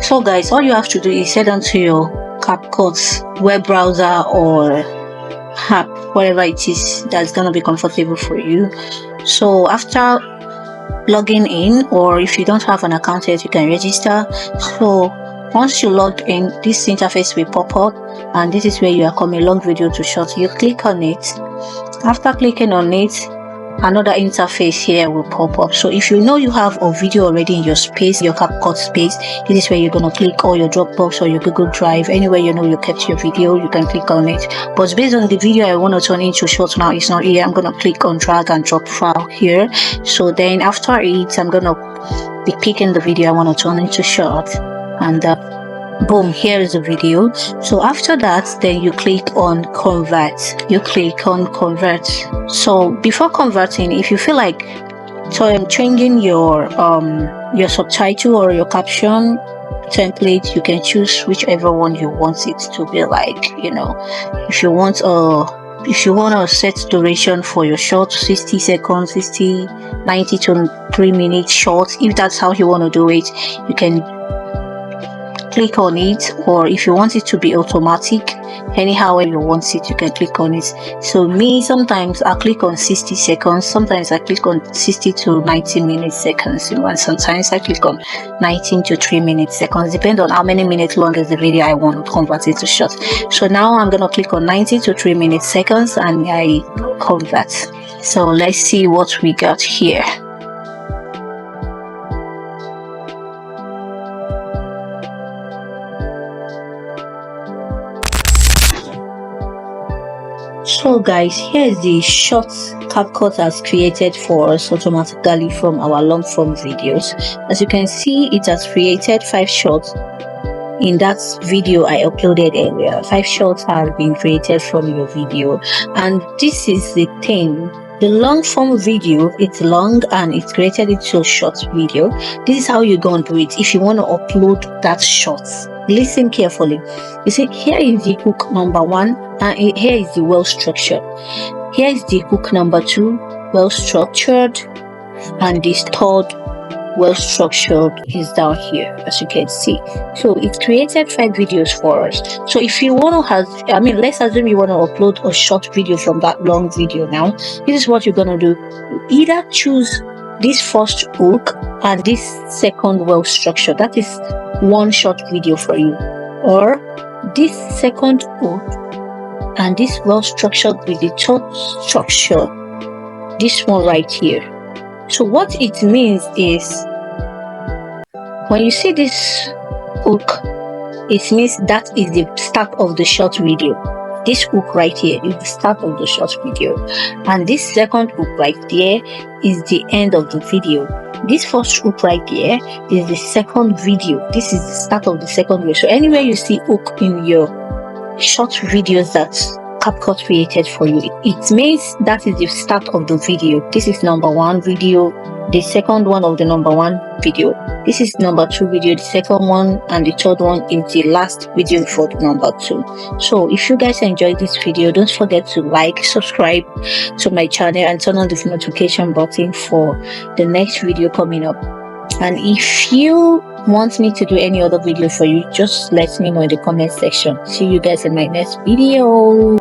So guys, all you have to do is head on to your CapCut web browser or app, whatever it is that's gonna be comfortable for you. So after logging in, or if you don't have an account yet, you can register. So once you log in, this interface will pop up, and this is where you are coming long video to short. You click on it. After clicking on it, another interface here will pop up. So if you know you have a video already in your space, your CapCut space, this is where you're going to click, or your Dropbox or your Google Drive, anywhere you know you kept your video, you can click on it. But based on the video I want to turn into short now, it's not here. I'm going to click on drag and drop file here. So then after it, I'm going to be picking the video I want to turn into short, and boom, here is the video. So after that, then you click on convert. So before converting, if you feel like changing your subtitle or your caption template, you can choose whichever one you want it to be like. If you want a set duration for your short, 60 seconds, 60, 90 to 3 minutes short, if that's how you want to do it, you can click on it. Or if you want it to be automatic, anyhow you want it, you can click on it. So me, sometimes I click on 60 seconds, sometimes I click on 60 to 90 minutes seconds, and sometimes I click on 19 to 3 minutes seconds, depending on how many minutes long is the video I want to convert it to short. So now I'm gonna click on 90 to 3 minutes seconds, and I convert. So let's see what we got here. So guys, here's the short CapCut has created for us automatically from our long form videos. As you can see, it has created 5 shorts in that video I uploaded earlier. 5 shorts have been created from your video, and this is the thing. The long form video, it's long and it's created into a short video. This is how you're going to do it if you want to upload that short. Listen carefully. You see, here is the hook number 1, and here is the well structured. Here is the hook number 2, well structured, and this third well structured is down here, as you can see. So it created 5 videos for us. So if you want to have, let's assume you want to upload a short video from that long video. Now this is what you're gonna do. You either choose this first hook and this second well structure, that is one short video for you, or this second hook and this well structured with the third structure, this one right here. So what it means is, when you see this hook, it means that is the start of the short video. This hook right here is the start of the short video, and this second hook right there is the end of the video. This first hook right there is the second video. This is the start of the second video. So anywhere you see hook in your short videos that CapCut created for you, it means that is the start of the video. This is number 1 video, the second one of the number 1 video. This is number 2 video, the second one, and the third one is the last video for the number 2. So if you guys enjoyed this video, don't forget to like, subscribe to my channel, and turn on the notification button for the next video coming up. And if you want me to do any other video for you, just let me know in the comment section. See you guys in my next video.